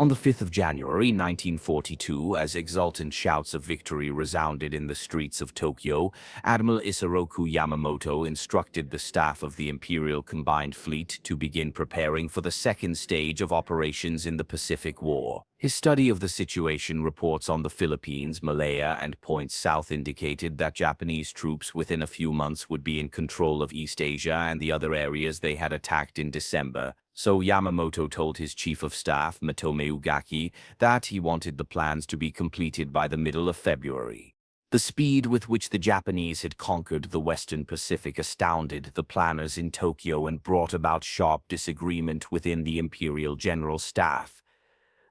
On the 5th of January 1942, as exultant shouts of victory resounded in the streets of Tokyo, Admiral Isoroku Yamamoto instructed the staff of the Imperial Combined Fleet to begin preparing for the second stage of operations in the Pacific War. His study of the situation, reports on the Philippines, Malaya, and points south indicated that Japanese troops within a few months would be in control of East Asia and the other areas they had attacked in December. So Yamamoto told his chief of staff, Matome Ugaki, that he wanted the plans to be completed by the middle of February. The speed with which the Japanese had conquered the Western Pacific astounded the planners in Tokyo and brought about sharp disagreement within the Imperial General Staff.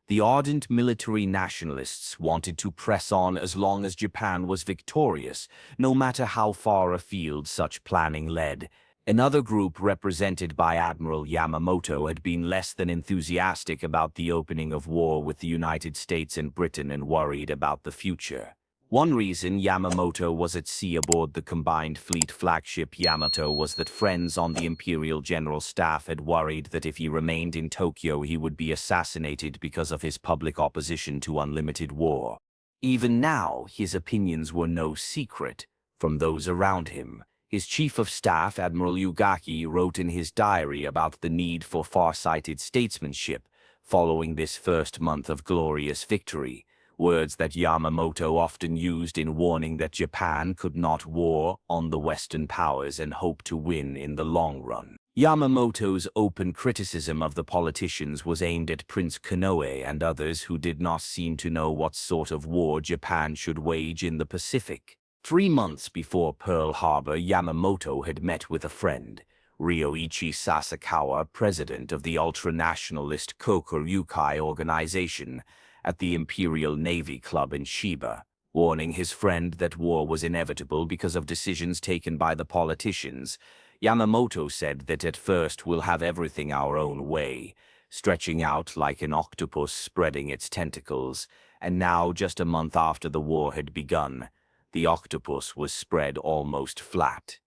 The ardent military nationalists wanted to press on as long as Japan was victorious, no matter how far afield such planning led. Another group, represented by Admiral Yamamoto, had been less than enthusiastic about the opening of war with the United States and Britain and worried about the future. One reason Yamamoto was at sea aboard the Combined Fleet flagship Yamato was that friends on the Imperial General Staff had worried that if he remained in Tokyo he would be assassinated because of his public opposition to unlimited war. Even now, his opinions were no secret from those around him. His chief of staff, Admiral Ugaki, wrote in his diary about the need for far-sighted statesmanship following this first month of glorious victory, words that Yamamoto often used in warning that Japan could not war on the Western powers and hope to win in the long run. Yamamoto's open criticism of the politicians was aimed at Prince Konoe and others who did not seem to know what sort of war Japan should wage in the Pacific. 3 months before Pearl Harbor, Yamamoto had met with a friend, Ryoichi Sasakawa, president of the ultra-nationalist Kokuryukai organization, at the Imperial Navy Club in Shiba, warning his friend that war was inevitable because of decisions taken by the politicians. Yamamoto said that at first we'll have everything our own way, stretching out like an octopus spreading its tentacles, and now, just a month after the war had begun, the octopus was spread almost flat.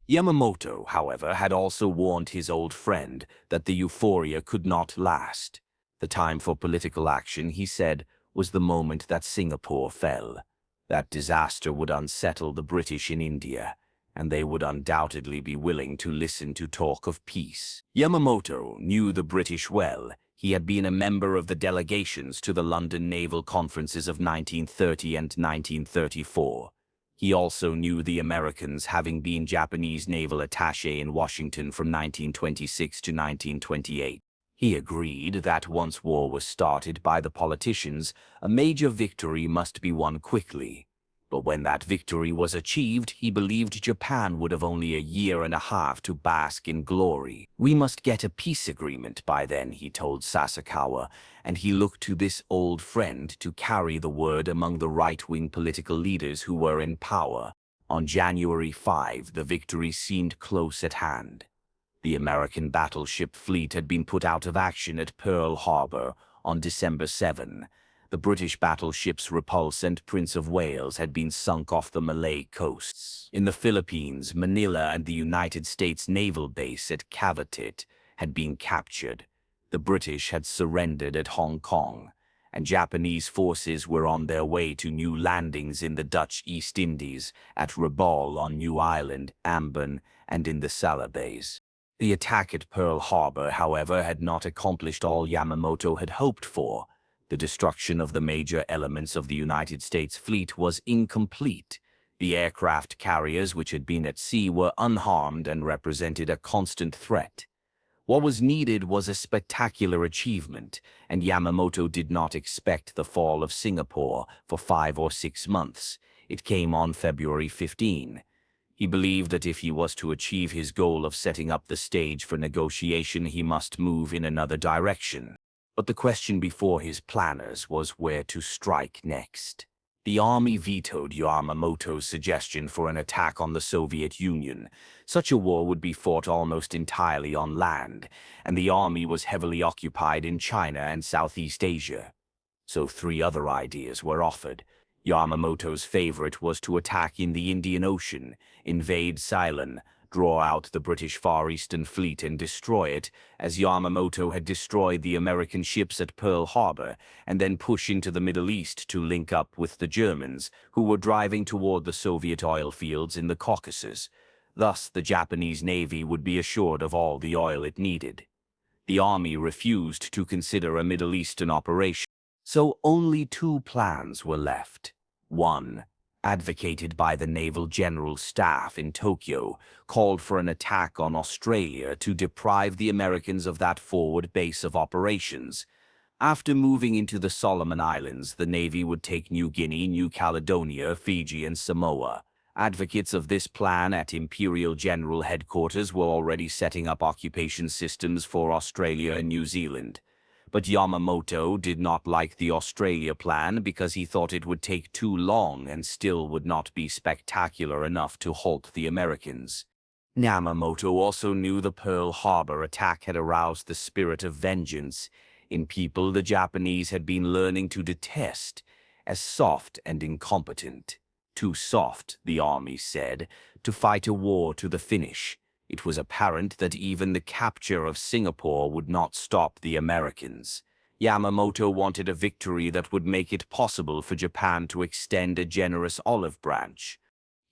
Yamamoto, however, had also warned his old friend that the euphoria could not last. The time for political action, he said, was the moment that Singapore fell. That disaster would unsettle the British in India, and they would undoubtedly be willing to listen to talk of peace. Yamamoto knew the British well. He had been a member of the delegations to the London naval conferences of 1930 and 1934. He also knew the Americans, having been Japanese naval attaché in Washington from 1926 to 1928. He agreed that once war was started by the politicians, a major victory must be won quickly. But when that victory was achieved, he believed Japan would have only a year and a half to bask in glory. "We must get a peace agreement by then," he told Sasakawa, and he looked to this old friend to carry the word among the right-wing political leaders who were in power. On January 5, the victory seemed close at hand. The American battleship fleet had been put out of action at Pearl Harbor on December 7. The British battleships Repulse and Prince of Wales had been sunk off the Malay coasts. In the Philippines, Manila and the United States naval base at Cavite had been captured. The British had surrendered at Hong Kong, and Japanese forces were on their way to new landings in the Dutch East Indies, at Rabaul on New Ireland, Ambon, and in the Salabes. The attack at Pearl Harbor, however, had not accomplished all Yamamoto had hoped for. The destruction of the major elements of the United States fleet was incomplete. The aircraft carriers which had been at sea were unharmed and represented a constant threat. What was needed was a spectacular achievement, and Yamamoto did not expect the fall of Singapore for 5 or 6 months. It came on February 15. He believed that if he was to achieve his goal of setting up the stage for negotiation, he must move in another direction. But the question before his planners was where to strike next. The army vetoed Yamamoto's suggestion for an attack on the Soviet Union. Such a war would be fought almost entirely on land, and the army was heavily occupied in China and Southeast Asia. So 3 other ideas were offered. Yamamoto's favorite was to attack in the Indian Ocean, invade Ceylon, draw out the British Far Eastern Fleet and destroy it, as Yamamoto had destroyed the American ships at Pearl Harbor, and then push into the Middle East to link up with the Germans, who were driving toward the Soviet oil fields in the Caucasus. Thus, the Japanese Navy would be assured of all the oil it needed. The Army refused to consider a Middle Eastern operation, so only two plans were left. One, advocated by the Naval General Staff in Tokyo, called for an attack on Australia to deprive the Americans of that forward base of operations. After moving into the Solomon Islands, the Navy would take New Guinea, New Caledonia, Fiji, and Samoa. Advocates of this plan at Imperial General Headquarters were already setting up occupation systems for Australia and New Zealand. But Yamamoto did not like the Australia plan because he thought it would take too long and still would not be spectacular enough to halt the Americans. Yamamoto also knew the Pearl Harbor attack had aroused the spirit of vengeance in people the Japanese had been learning to detest as soft and incompetent. Too soft, the Army said, to fight a war to the finish. It was apparent that even the capture of Singapore would not stop the Americans. Yamamoto wanted a victory that would make it possible for Japan to extend a generous olive branch.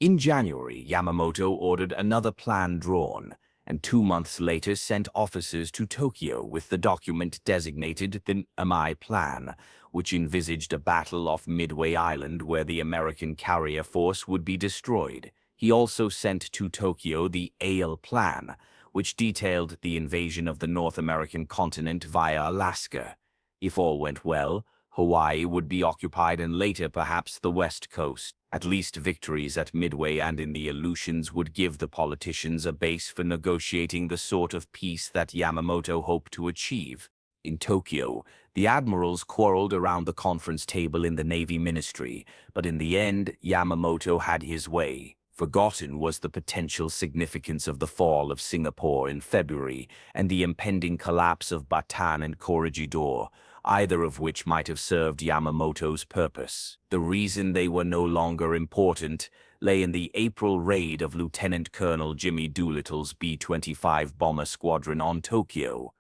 In January, Yamamoto ordered another plan drawn, and 2 months later sent officers to Tokyo with the document designated the WWII Plan, which envisaged a battle off Midway Island where the American carrier force would be destroyed. He also sent to Tokyo the WWII Plan, which detailed the invasion of the North American continent via Alaska. If all went well, Hawaii would be occupied and later perhaps the West Coast. At least victories at Midway and in the Aleutians would give the politicians a base for negotiating the sort of peace that Yamamoto hoped to achieve. In Tokyo, the admirals quarreled around the conference table in the Navy Ministry, but in the end, Yamamoto had his way. Forgotten was the potential significance of the fall of Singapore in February and the impending collapse of Bataan and Corregidor, either of which might have served Yamamoto's purpose. The reason they were no longer important lay in the April raid of Lieutenant Colonel Jimmy Doolittle's B-25 bomber squadron on Tokyo.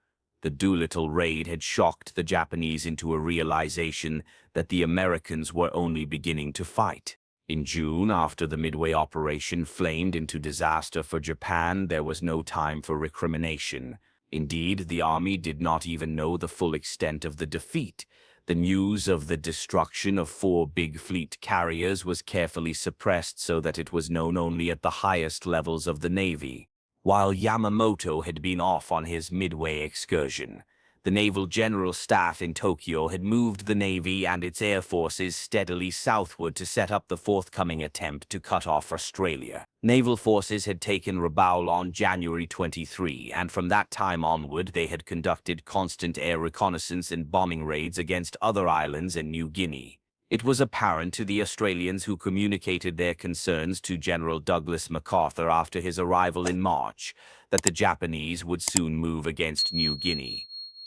The Doolittle raid had shocked the Japanese into a realization that the Americans were only beginning to fight. In June, after the Midway operation flamed into disaster for Japan, there was no time for recrimination. Indeed, the Army did not even know the full extent of the defeat. The news of the destruction of 4 big fleet carriers was carefully suppressed so that it was known only at the highest levels of the Navy. While Yamamoto had been off on his Midway excursion, the Naval General Staff in Tokyo had moved the Navy and its air forces steadily southward to set up the forthcoming attempt to cut off Australia. Naval forces had taken Rabaul on January 23, and from that time onward they had conducted constant air reconnaissance and bombing raids against other islands and New Guinea. It was apparent to the Australians, who communicated their concerns to General Douglas MacArthur after his arrival in March, that the Japanese would soon move against New Guinea.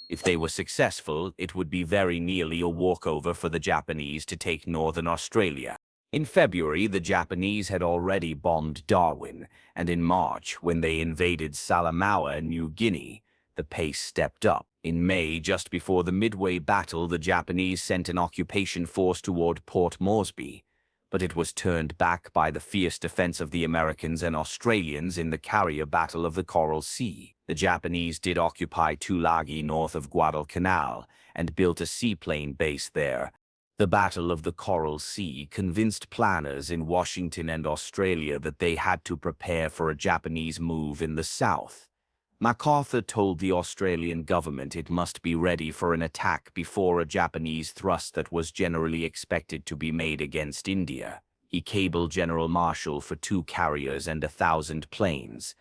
If they were successful, it would be very nearly a walkover for the Japanese to take northern Australia. In February, the Japanese had already bombed Darwin, and in March, when they invaded Salamaua, New Guinea, the pace stepped up. In May, just before the Midway battle, the Japanese sent an occupation force toward Port Moresby, but it was turned back by the fierce defense of the Americans and Australians in the carrier battle of the Coral Sea. The Japanese did occupy Tulagi north of Guadalcanal and built a seaplane base there. The Battle of the Coral Sea convinced planners in Washington and Australia that they had to prepare for a Japanese move in the south. MacArthur told the Australian government it must be ready for an attack before a Japanese thrust that was generally expected to be made against India. He cabled General Marshall for 2 carriers and 1,000 planes.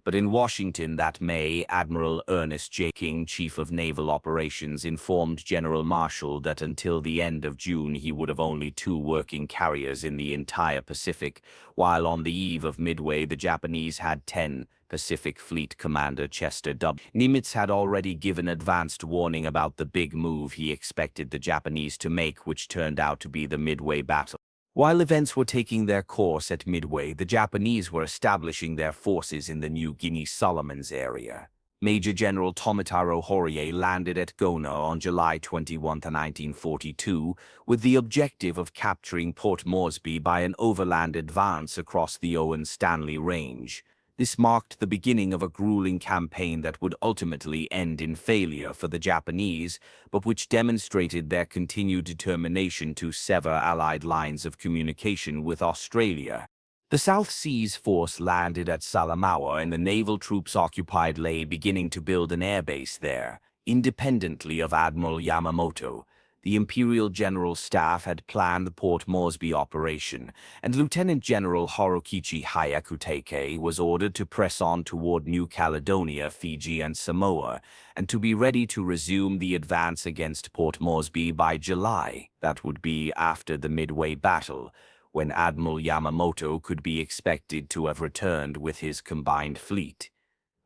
But in Washington that May, Admiral Ernest J. King, Chief of Naval Operations, informed General Marshall that until the end of June he would have only 2 working carriers in the entire Pacific, while on the eve of Midway the Japanese had 10. Pacific Fleet Commander Chester W. Nimitz had already given advanced warning about the big move he expected the Japanese to make, which turned out to be the Midway battle. While events were taking their course at Midway, the Japanese were establishing their forces in the New Guinea Solomons area. Major General Tomitaro Horie landed at Gona on July 21, 1942, with the objective of capturing Port Moresby by an overland advance across the Owen Stanley Range. This marked the beginning of a grueling campaign that would ultimately end in failure for the Japanese, but which demonstrated their continued determination to sever Allied lines of communication with Australia. The South Seas Force landed at Salamaua, and the naval troops occupied Lae, beginning to build an airbase there, independently of Admiral Yamamoto. The Imperial General Staff had planned the Port Moresby operation, and Lieutenant General Harukichi Hayakutake was ordered to press on toward New Caledonia, Fiji, and Samoa, and to be ready to resume the advance against Port Moresby by July. That would be after the Midway Battle, when Admiral Yamamoto could be expected to have returned with his combined fleet.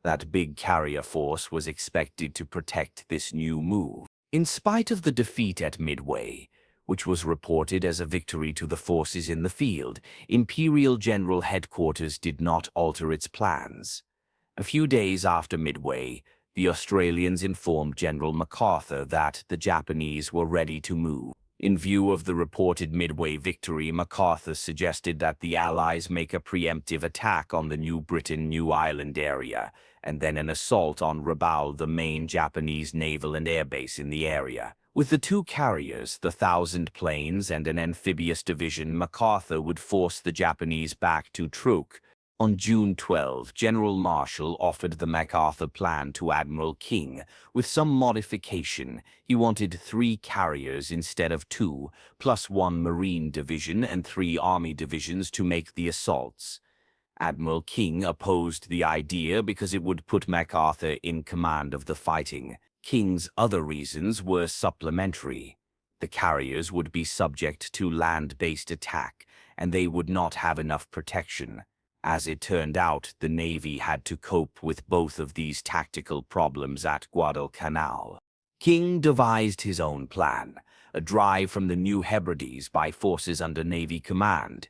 That big carrier force was expected to protect this new move. In spite of the defeat at Midway, which was reported as a victory to the forces in the field, Imperial General Headquarters did not alter its plans. A few days after Midway, the Australians informed General MacArthur that the Japanese were ready to move. In view of the reported Midway victory, MacArthur suggested that the Allies make a preemptive attack on the New Britain New Ireland area, and then an assault on Rabaul, the main Japanese naval and air base in the area. With the two carriers, the 1,000 planes, and an amphibious division, MacArthur would force the Japanese back to Truk. On June 12, General Marshall offered the MacArthur plan to Admiral King. With some modification, he wanted 3 carriers instead of 2, plus 1 Marine division and 3 Army divisions to make the assaults. Admiral King opposed the idea because it would put MacArthur in command of the fighting. King's other reasons were supplementary. The carriers would be subject to land-based attack, and they would not have enough protection. As it turned out, the Navy had to cope with both of these tactical problems at Guadalcanal. King devised his own plan, a drive from the New Hebrides by forces under Navy command.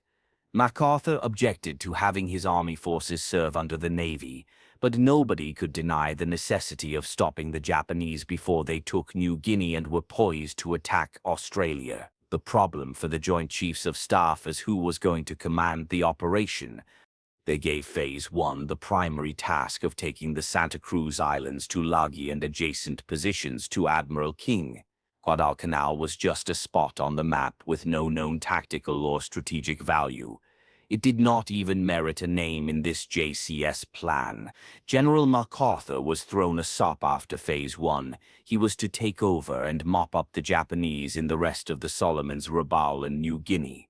MacArthur objected to having his army forces serve under the Navy, but nobody could deny the necessity of stopping the Japanese before they took New Guinea and were poised to attack Australia. The problem for the Joint Chiefs of Staff is who was going to command the operation. They gave Phase 1 the primary task of taking the Santa Cruz Islands, Tulagi, and adjacent positions to Admiral King. Guadalcanal was just a spot on the map with no known tactical or strategic value. It did not even merit a name in this JCS plan. General MacArthur was thrown a sop after Phase 1. He was to take over and mop up the Japanese in the rest of the Solomons, Rabaul, and New Guinea.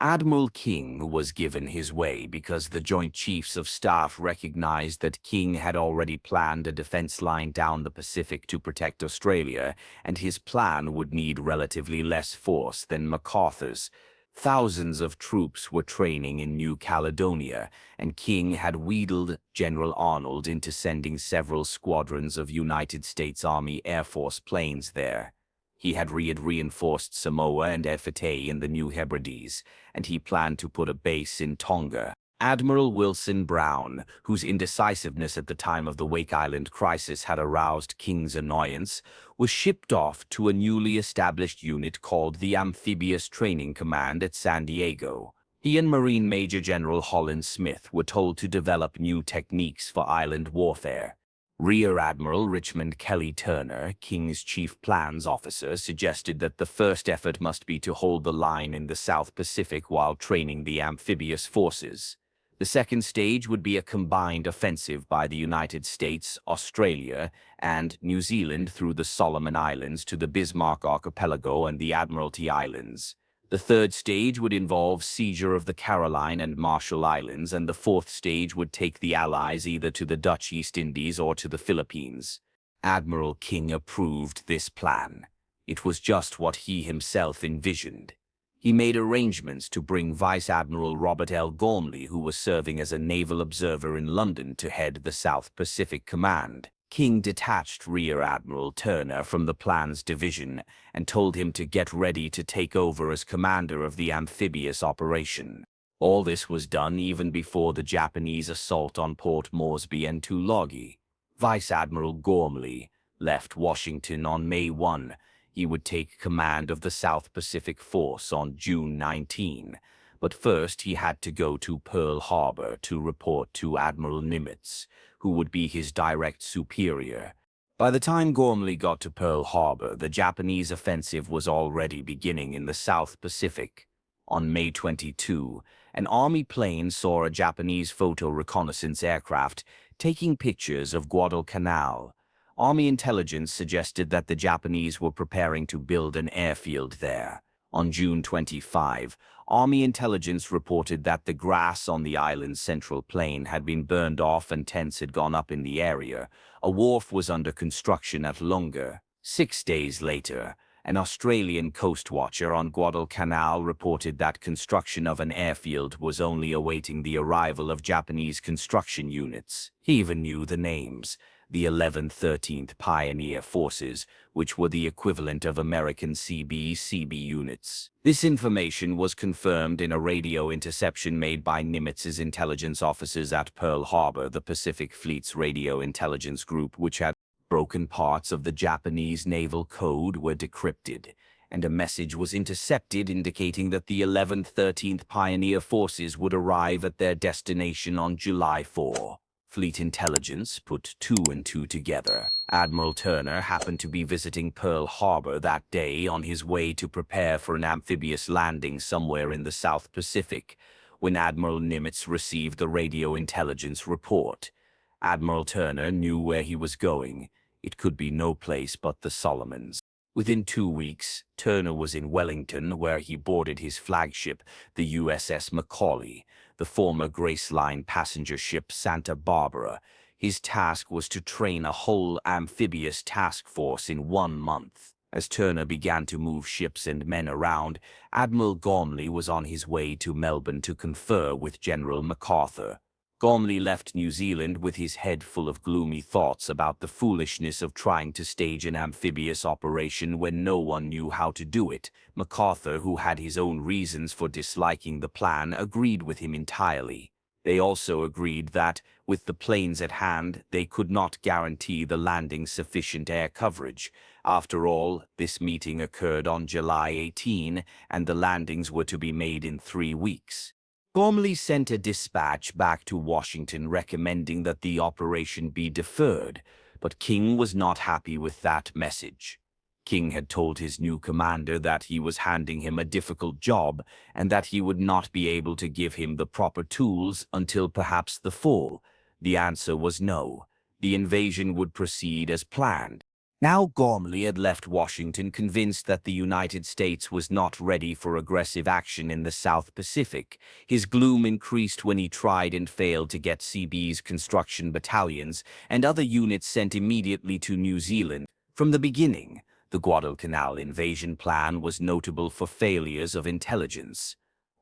Admiral King was given his way because the Joint Chiefs of Staff recognized that King had already planned a defense line down the Pacific to protect Australia, and his plan would need relatively less force than MacArthur's. Thousands of troops were training in New Caledonia, and King had wheedled General Arnold into sending several squadrons of United States Army Air Force planes there. He had reinforced Samoa and Efate in the New Hebrides, and he planned to put a base in Tonga. Admiral Wilson Brown, whose indecisiveness at the time of the Wake Island crisis had aroused King's annoyance, was shipped off to a newly established unit called the Amphibious Training Command at San Diego. He and Marine Major General Holland Smith were told to develop new techniques for island warfare. Rear Admiral Richmond Kelly Turner, King's chief plans officer, suggested that the first effort must be to hold the line in the South Pacific while training the amphibious forces. The second stage would be a combined offensive by the United States, Australia, and New Zealand through the Solomon Islands to the Bismarck Archipelago and the Admiralty Islands. The third stage would involve seizure of the Caroline and Marshall Islands, and the fourth stage would take the Allies either to the Dutch East Indies or to the Philippines. Admiral King approved this plan. It was just what he himself envisioned. He made arrangements to bring Vice Admiral Robert L. Gormley, who was serving as a naval observer in London, to head the South Pacific Command. King detached Rear Admiral Turner from the plan's division and told him to get ready to take over as commander of the amphibious operation. All this was done even before the Japanese assault on Port Moresby and Tulagi. Vice Admiral Gormley left Washington on May 1. He would take command of the South Pacific Force on June 19. But first he had to go to Pearl Harbor to report to Admiral Nimitz, who would be his direct superior. By the time Gormley got to Pearl Harbor, the Japanese offensive was already beginning in the South Pacific. On May 22, an Army plane saw a Japanese photo reconnaissance aircraft taking pictures of Guadalcanal. Army intelligence suggested that the Japanese were preparing to build an airfield there. On June 25, Army intelligence reported that the grass on the island's central plain had been burned off and tents had gone up in the area. A wharf was under construction at Lunga. 6 days later, an Australian coast watcher on Guadalcanal reported that construction of an airfield was only awaiting the arrival of Japanese construction units. He even knew the names: the 11th 13th Pioneer Forces, which were the equivalent of American CB units. This information was confirmed in a radio interception made by Nimitz's intelligence officers at Pearl Harbor, the Pacific Fleet's radio intelligence group, which had broken parts of the Japanese naval code were decrypted, and a message was intercepted indicating that the 11th 13th Pioneer Forces would arrive at their destination on July 4. Fleet intelligence put 2 and 2 together. Admiral Turner happened to be visiting Pearl Harbor that day on his way to prepare for an amphibious landing somewhere in the South Pacific when Admiral Nimitz received the radio intelligence report. Admiral Turner knew where he was going. It could be no place but the Solomons. Within 2 weeks, Turner was in Wellington, where he boarded his flagship, the USS Macaulay, the former Grace Line passenger ship Santa Barbara. His task was to train a whole amphibious task force in 1 month. As Turner began to move ships and men around, Admiral Gormley was on his way to Melbourne to confer with General MacArthur. Gormley left New Zealand with his head full of gloomy thoughts about the foolishness of trying to stage an amphibious operation when no one knew how to do it. MacArthur, who had his own reasons for disliking the plan, agreed with him entirely. They also agreed that, with the planes at hand, they could not guarantee the landing sufficient air coverage. After all, this meeting occurred on July 18, and the landings were to be made in 3 weeks. Gormley sent a dispatch back to Washington recommending that the operation be deferred, but King was not happy with that message. King had told his new commander that he was handing him a difficult job and that he would not be able to give him the proper tools until perhaps the fall. The answer was no. The invasion would proceed as planned. Now Gormley had left Washington convinced that the United States was not ready for aggressive action in the South Pacific. His gloom increased when he tried and failed to get CB's construction battalions and other units sent immediately to New Zealand. From the beginning, the Guadalcanal invasion plan was notable for failures of intelligence.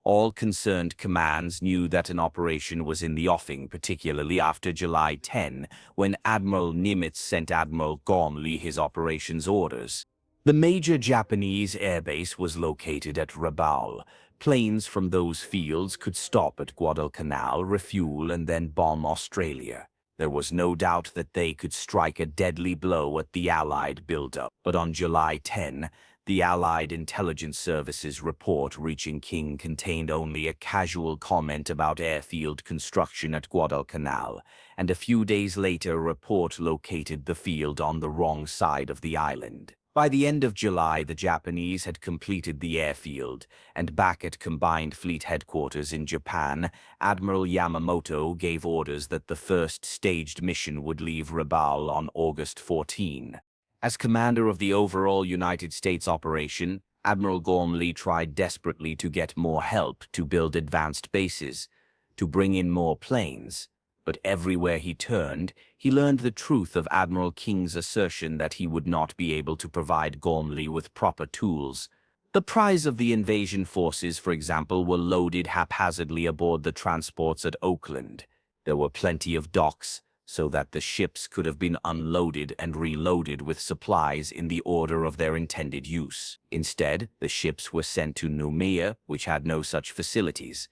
All concerned commands knew that an operation was in the offing, particularly after July 10, when Admiral Nimitz sent Admiral Gormley his operations orders. The major Japanese airbase was located at Rabaul. Planes from those fields could stop at Guadalcanal, refuel, and then bomb Australia. There was no doubt that they could strike a deadly blow at the Allied buildup. But on July 10, the Allied Intelligence Service's report reaching King contained only a casual comment about airfield construction at Guadalcanal, and a few days later a report located the field on the wrong side of the island. By the end of July, the Japanese had completed the airfield, and back at Combined Fleet Headquarters in Japan, Admiral Yamamoto gave orders that the first staged mission would leave Rabaul on August 14. As commander of the overall United States operation, Admiral Gormley tried desperately to get more help to build advanced bases, to bring in more planes. But everywhere he turned, he learned the truth of Admiral King's assertion that he would not be able to provide Gormley with proper tools. The prize of the invasion forces, for example, were loaded haphazardly aboard the transports at Oakland. There were plenty of docks, so that the ships could have been unloaded and reloaded with supplies in the order of their intended use. Instead, the ships were sent to Noumea, which had no such facilities.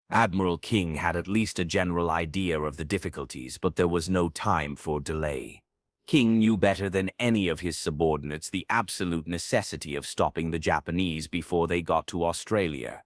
Admiral King had at least a general idea of the difficulties, but there was no time for delay. King knew better than any of his subordinates the absolute necessity of stopping the Japanese before they got to Australia.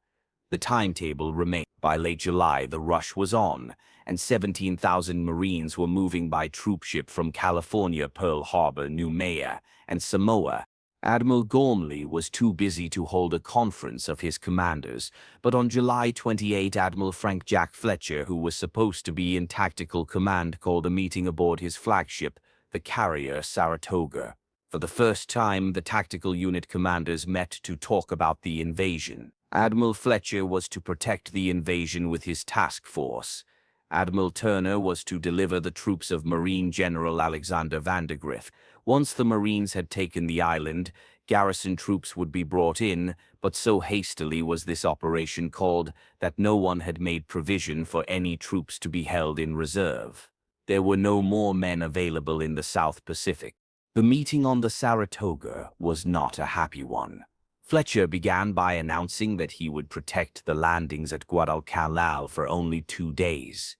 The timetable remained. By late July, the rush was on, and 17,000 Marines were moving by troopship from California, Pearl Harbor, Noumea, and Samoa. Admiral Gormley was too busy to hold a conference of his commanders, but on July 28, Admiral Frank Jack Fletcher, who was supposed to be in tactical command, called a meeting aboard his flagship, the carrier Saratoga. For the first time, the tactical unit commanders met to talk about the invasion. Admiral Fletcher was to protect the invasion with his task force. Admiral Turner was to deliver the troops of Marine General Alexander Vandergrift. Once the Marines had taken the island, garrison troops would be brought in, but so hastily was this operation called that no one had made provision for any troops to be held in reserve. There were no more men available in the South Pacific. The meeting on the Saratoga was not a happy one. Fletcher began by announcing that he would protect the landings at Guadalcanal for only 2 days.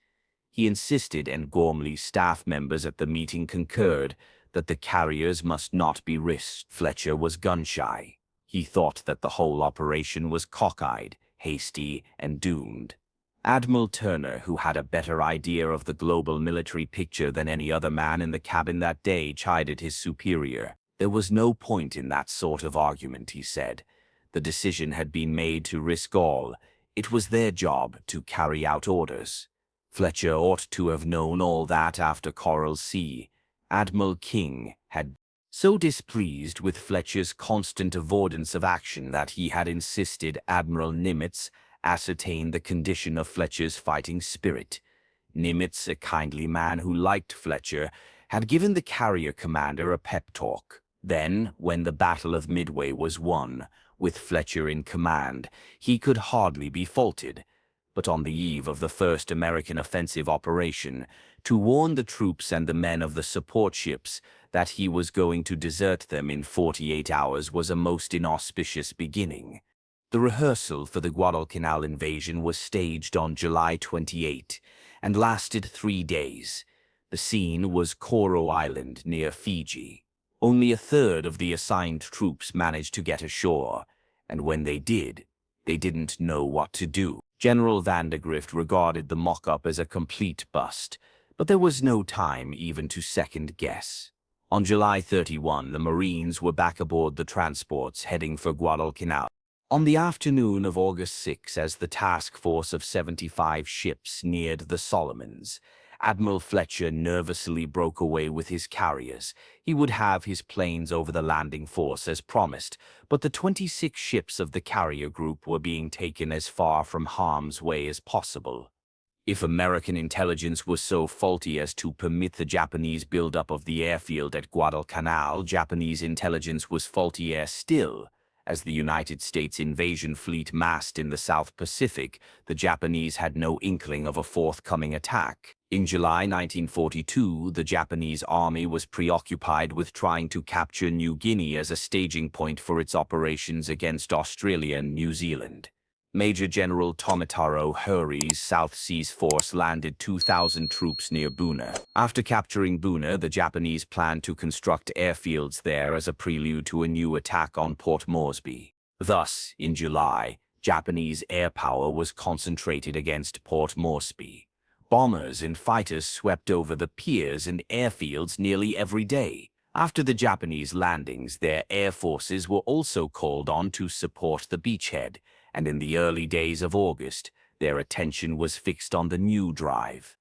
He insisted, and Gormley's staff members at the meeting concurred, that the carriers must not be risked. Fletcher was gun-shy. He thought that the whole operation was cockeyed, hasty, and doomed. Admiral Turner, who had a better idea of the global military picture than any other man in the cabin that day, chided his superior. There was no point in that sort of argument, he said. The decision had been made to risk all. It was their job to carry out orders. Fletcher ought to have known all that after Coral Sea. Admiral King had so displeased with Fletcher's constant avoidance of action that he had insisted Admiral Nimitz ascertain the condition of Fletcher's fighting spirit. Nimitz, a kindly man who liked Fletcher, had given the carrier commander a pep talk. Then, when the Battle of Midway was won, with Fletcher in command, he could hardly be faulted. But on the eve of the first American offensive operation, to warn the troops and the men of the support ships that he was going to desert them in 48 hours was a most inauspicious beginning. The rehearsal for the Guadalcanal invasion was staged on July 28 and lasted 3 days. The scene was Coro Island near Fiji. Only a third of the assigned troops managed to get ashore, and when they did, they didn't know what to do. General Vandergrift regarded the mock-up as a complete bust, but there was no time even to second-guess. On July 31, the Marines were back aboard the transports heading for Guadalcanal. On the afternoon of August 6, as the task force of 75 ships neared the Solomons, Admiral Fletcher nervously broke away with his carriers. He would have his planes over the landing force as promised, but the 26 ships of the carrier group were being taken as far from harm's way as possible. If American intelligence was so faulty as to permit the Japanese buildup of the airfield at Guadalcanal, Japanese intelligence was faultier still. As the United States invasion fleet massed in the South Pacific, the Japanese had no inkling of a forthcoming attack. In July 1942, the Japanese army was preoccupied with trying to capture New Guinea as a staging point for its operations against Australia and New Zealand. Major General Tomitaro Hori's South Seas Force landed 2,000 troops near Buna. After capturing Buna, the Japanese planned to construct airfields there as a prelude to a new attack on Port Moresby. Thus, in July, Japanese air power was concentrated against Port Moresby. Bombers and fighters swept over the piers and airfields nearly every day. After the Japanese landings, their air forces were also called on to support the beachhead, and in the early days of August, their attention was fixed on the new drive.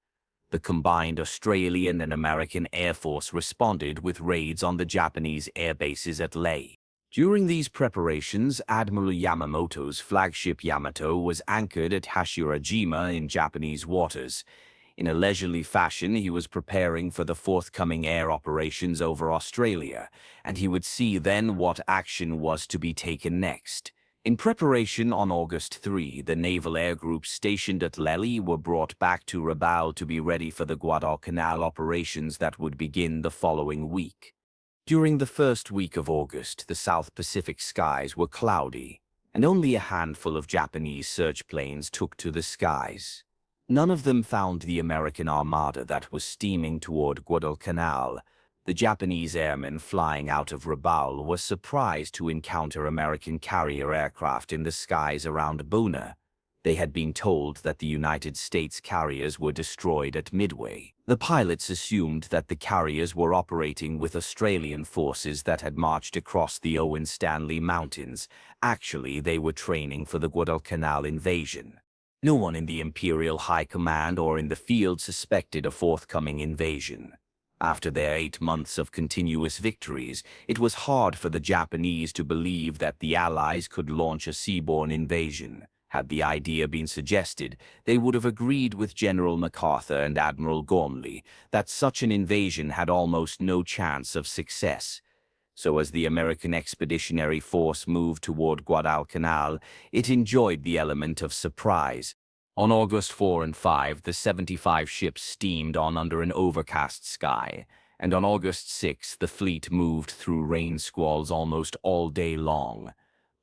The combined Australian and American Air Force responded with raids on the Japanese air bases at Lae. During these preparations, Admiral Yamamoto's flagship Yamato was anchored at Hashirajima in Japanese waters. In a leisurely fashion, he was preparing for the forthcoming air operations over Australia, and he would see then what action was to be taken next. In preparation on August 3, the naval air groups stationed at Lely were brought back to Rabaul to be ready for the Guadalcanal operations that would begin the following week. During the first week of August, the South Pacific skies were cloudy, and only a handful of Japanese search planes took to the skies. None of them found the American armada that was steaming toward Guadalcanal. The Japanese airmen flying out of Rabaul were surprised to encounter American carrier aircraft in the skies around Buna. They had been told that the United States carriers were destroyed at Midway. The pilots assumed that the carriers were operating with Australian forces that had marched across the Owen Stanley Mountains. Actually, they were training for the Guadalcanal invasion. No one in the Imperial High Command or in the field suspected a forthcoming invasion. After their 8 months of continuous victories, it was hard for the Japanese to believe that the Allies could launch a seaborne invasion. Had the idea been suggested, they would have agreed with General MacArthur and Admiral Gormley that such an invasion had almost no chance of success. So as the American Expeditionary Force moved toward Guadalcanal, it enjoyed the element of surprise. On August 4 and 5, the 75 ships steamed on under an overcast sky, and on August 6, the fleet moved through rain squalls almost all day long.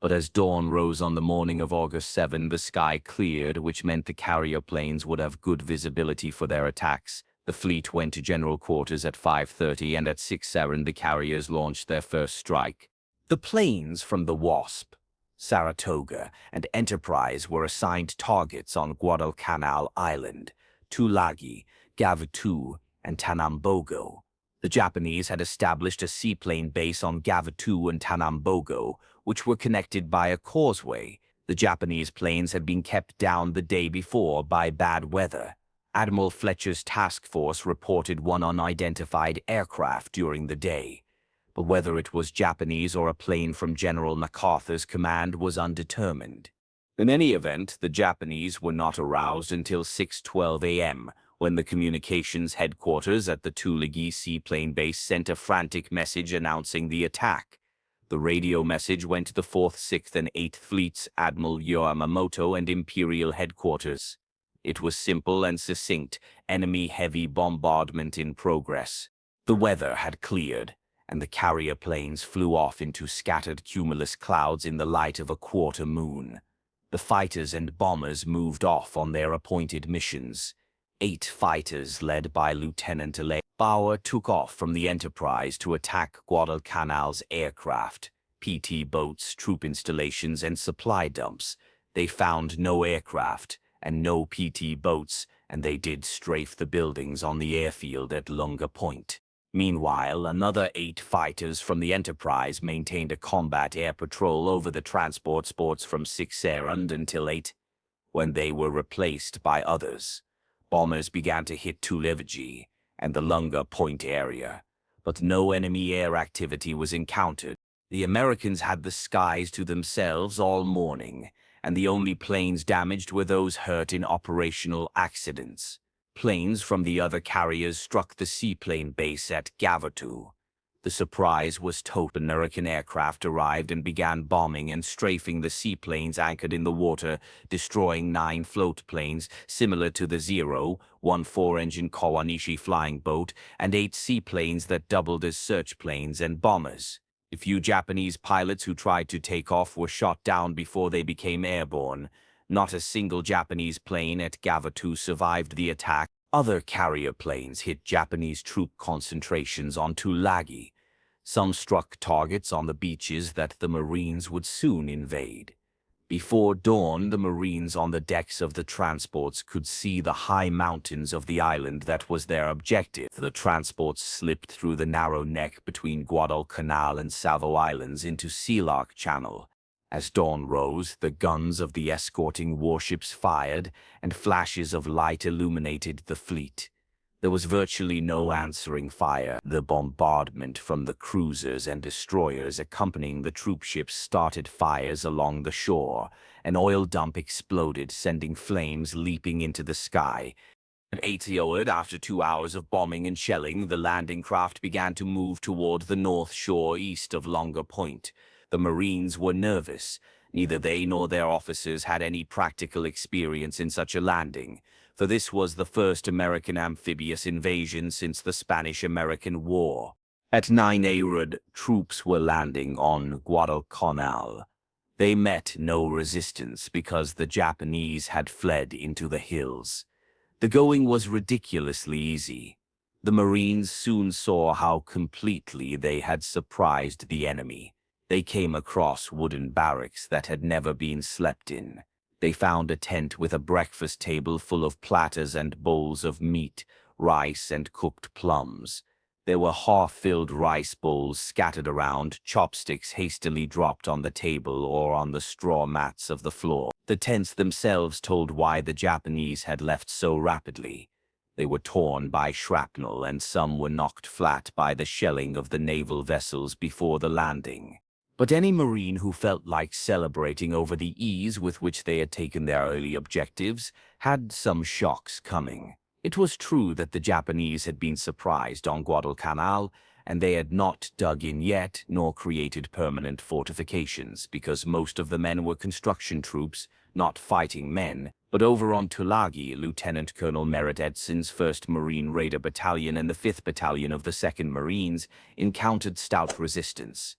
But as dawn rose on the morning of August 7, the sky cleared, which meant the carrier planes would have good visibility for their attacks. The fleet went to general quarters at 5:30, and at 6:07 the carriers launched their first strike. The planes from the Wasp, Saratoga, and Enterprise were assigned targets on Guadalcanal Island, Tulagi, Gavatu, and Tanambogo. The Japanese had established a seaplane base on Gavatu and Tanambogo, which were connected by a causeway. The Japanese planes had been kept down the day before by bad weather. Admiral Fletcher's task force reported one unidentified aircraft during the day, but whether it was Japanese or a plane from General MacArthur's command was undetermined. In any event, the Japanese were not aroused until 6:12 a.m., when the communications headquarters at the Tulagi seaplane base sent a frantic message announcing the attack. The radio message went to the 4th, 6th, and 8th Fleets, Admiral Yamamoto, and Imperial Headquarters. It was simple and succinct: enemy heavy bombardment in progress. The weather had cleared, and the carrier planes flew off into scattered cumulus clouds in the light of a quarter moon. The fighters and bombers moved off on their appointed missions. 8 fighters led by Lieutenant Elaine Bauer took off from the Enterprise to attack Guadalcanal's aircraft, PT boats, troop installations, and supply dumps. They found no aircraft and no PT boats, and they did strafe the buildings on the airfield at Lunga Point. Meanwhile, another 8 fighters from the Enterprise maintained a combat air patrol over the transport sports from 6 errand until 8, when they were replaced by others. Bombers began to hit Tulagi and the Lunga Point area, but no enemy air activity was encountered. The Americans had the skies to themselves all morning, and the only planes damaged were those hurt in operational accidents. Planes from the other carriers struck the seaplane base at Gavatu. The surprise was total. American aircraft arrived and began bombing and strafing the seaplanes anchored in the water, destroying 9 float planes similar to the 014 4-engine Kawanishi flying boat and 8 seaplanes that doubled as search planes and bombers. The few Japanese pilots who tried to take off were shot down before they became airborne. Not a single Japanese plane at Gavatu survived the attack. Other carrier planes hit Japanese troop concentrations on Tulagi. Some struck targets on the beaches that the Marines would soon invade. Before dawn, the Marines on the decks of the transports could see the high mountains of the island that was their objective. The transports slipped through the narrow neck between Guadalcanal and Savo Islands into Sealark Channel. As dawn rose, the guns of the escorting warships fired, and flashes of light illuminated the fleet. There was virtually no answering fire. The bombardment from the cruisers and destroyers accompanying the troop ships started fires along the shore. An oil dump exploded, sending flames leaping into the sky. At 8:00, after 2 hours of bombing and shelling, the landing craft began to move toward the north shore east of Lunga Point. The Marines were nervous. Neither they nor their officers had any practical experience in such a landing, for this was the first American amphibious invasion since the Spanish-American War. At 9 a.m., troops were landing on Guadalcanal. They met no resistance because the Japanese had fled into the hills. The going was ridiculously easy. The Marines soon saw how completely they had surprised the enemy. They came across wooden barracks that had never been slept in. They found a tent with a breakfast table full of platters and bowls of meat, rice, and cooked plums. There were half-filled rice bowls scattered around, chopsticks hastily dropped on the table or on the straw mats of the floor. The tents themselves told why the Japanese had left so rapidly. They were torn by shrapnel, and some were knocked flat by the shelling of the naval vessels before the landing. But any Marine who felt like celebrating over the ease with which they had taken their early objectives had some shocks coming. It was true that the Japanese had been surprised on Guadalcanal, and they had not dug in yet nor created permanent fortifications, because most of the men were construction troops, not fighting men. But over on Tulagi, Lieutenant Colonel Merritt Edson's 1st Marine Raider Battalion and the 5th Battalion of the 2nd Marines encountered stout resistance.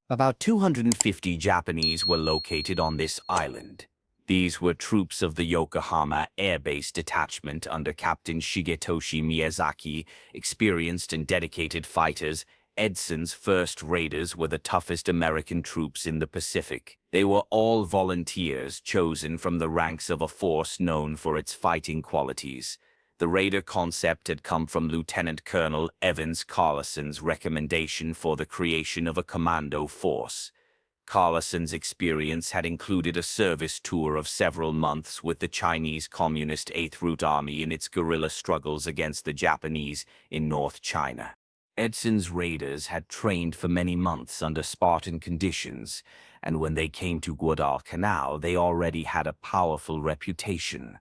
About 250 Japanese were located on this island. These were troops of the Yokohama Air Base Detachment under Captain Shigetoshi Miyazaki, experienced and dedicated fighters. Edson's 1st Raiders were the toughest American troops in the Pacific. They were all volunteers chosen from the ranks of a force known for its fighting qualities. The Raider concept had come from Lieutenant Colonel Evans Carlson's recommendation for the creation of a commando force. Carlson's experience had included a service tour of several months with the Chinese Communist 8th Route Army in its guerrilla struggles against the Japanese in North China. Edson's raiders had trained for many months under Spartan conditions, and when they came to Guadalcanal, they already had a powerful reputation.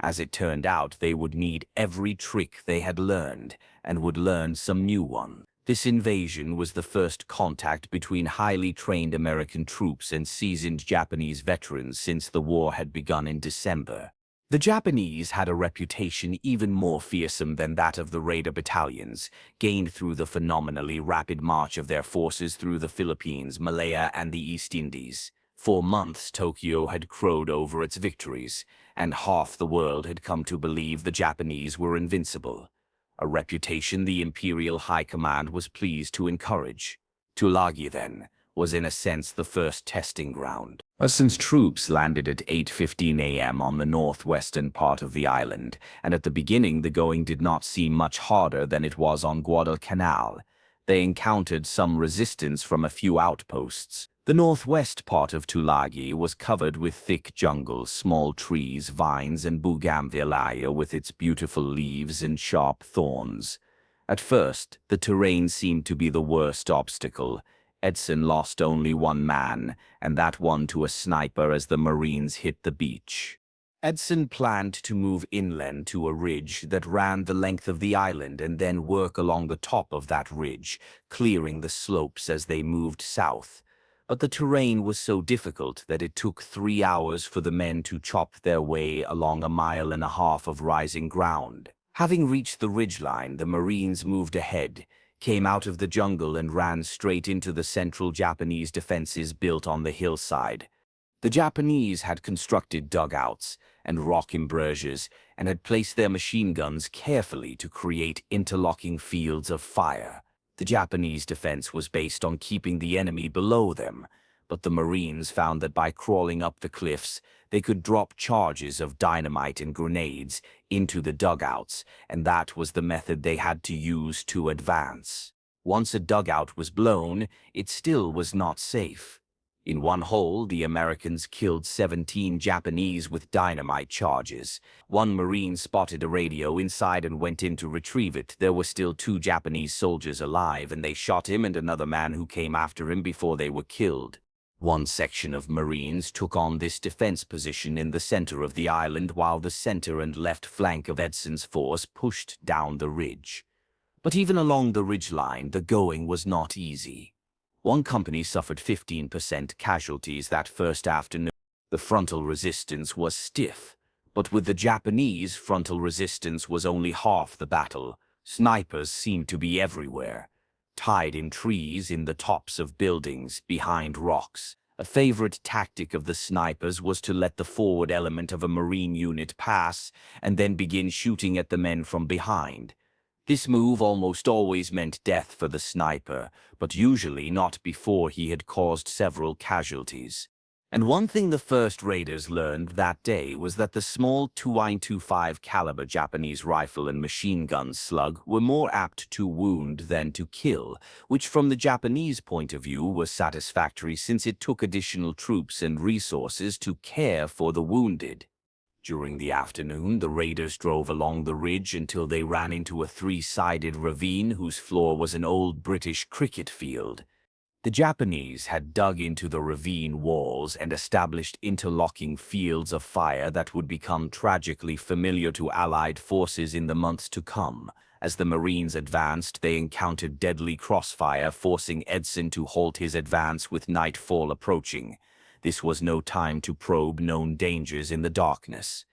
As it turned out, they would need every trick they had learned, and would learn some new one. This invasion was the first contact between highly trained American troops and seasoned Japanese veterans since the war had begun in December. The Japanese had a reputation even more fearsome than that of the Raider battalions, gained through the phenomenally rapid march of their forces through the Philippines, Malaya, and the East Indies. For months, Tokyo had crowed over its victories, and half the world had come to believe the Japanese were invincible. A reputation the Imperial High Command was pleased to encourage. Tulagi, then, was in a sense the first testing ground. Edson's troops landed at 8:15 a.m. on the northwestern part of the island, and at the beginning the going did not seem much harder than it was on Guadalcanal. They encountered some resistance from a few outposts. The northwest part of Tulagi was covered with thick jungle, small trees, vines, and bougainvillea with its beautiful leaves and sharp thorns. At first, the terrain seemed to be the worst obstacle. Edson lost only one man, and that one to a sniper as the Marines hit the beach. Edson planned to move inland to a ridge that ran the length of the island and then work along the top of that ridge, clearing the slopes as they moved south. But the terrain was so difficult that it took 3 hours for the men to chop their way along a 1.5 miles of rising ground. Having reached the ridgeline, the Marines moved ahead, came out of the jungle and ran straight into the central Japanese defenses built on the hillside. The Japanese had constructed dugouts and rock embrasures and had placed their machine guns carefully to create interlocking fields of fire. The Japanese defense was based on keeping the enemy below them, but the Marines found that by crawling up the cliffs, they could drop charges of dynamite and grenades into the dugouts, and that was the method they had to use to advance. Once a dugout was blown, it still was not safe. In one hole, the Americans killed 17 Japanese with dynamite charges. One Marine spotted a radio inside and went in to retrieve it. There were still 2 Japanese soldiers alive, and they shot him and another man who came after him before they were killed. One section of Marines took on this defense position in the center of the island, while the center and left flank of Edson's force pushed down the ridge. But even along the ridgeline, the going was not easy. One company suffered 15% casualties that first afternoon. The frontal resistance was stiff, but with the Japanese, frontal resistance was only half the battle. Snipers seemed to be everywhere, tied in trees, in the tops of buildings, behind rocks. A favorite tactic of the snipers was to let the forward element of a Marine unit pass and then begin shooting at the men from behind. This move almost always meant death for the sniper, but usually not before he had caused several casualties. And one thing the first raiders learned that day was that the small .2.25 caliber Japanese rifle and machine gun slug were more apt to wound than to kill, which from the Japanese point of view was satisfactory since it took additional troops and resources to care for the wounded. During the afternoon, the raiders drove along the ridge until they ran into a three-sided ravine whose floor was an old British cricket field. The Japanese had dug into the ravine walls and established interlocking fields of fire that would become tragically familiar to Allied forces in the months to come. As the Marines advanced, they encountered deadly crossfire, forcing Edson to halt his advance with nightfall approaching. This was no time to probe known dangers in the darkness.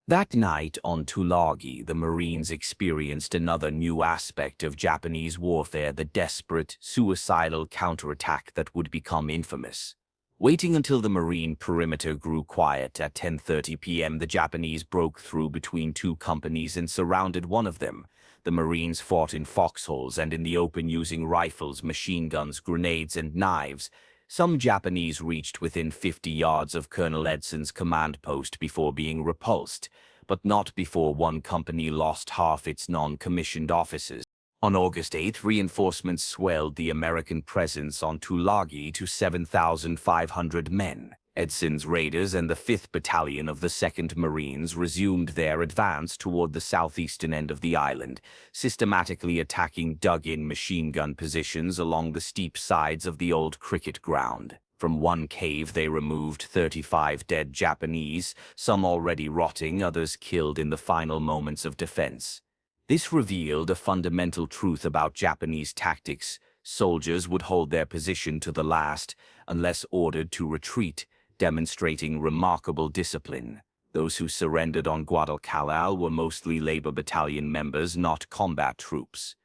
That night on Tulagi, the Marines experienced another new aspect of Japanese warfare, the desperate, suicidal counterattack that would become infamous. Waiting until the Marine perimeter grew quiet at 10:30 p.m., the Japanese broke through between two companies and surrounded one of them. The Marines fought in foxholes and in the open using rifles, machine guns, grenades, and knives. Some Japanese reached within 50 yards of Colonel Edson's command post before being repulsed, but not before one company lost half its non-commissioned officers. On August 8, reinforcements swelled the American presence on Tulagi to 7,500 men. Edson's raiders and the 5th Battalion of the 2nd Marines resumed their advance toward the southeastern end of the island, systematically attacking dug-in machine gun positions along the steep sides of the old cricket ground. From one cave they removed 35 dead Japanese, some already rotting, others killed in the final moments of defense. This revealed a fundamental truth about Japanese tactics. Soldiers would hold their position to the last, unless ordered to retreat, demonstrating remarkable discipline. Those who surrendered on Guadalcanal were mostly Labor Battalion members, not combat troops.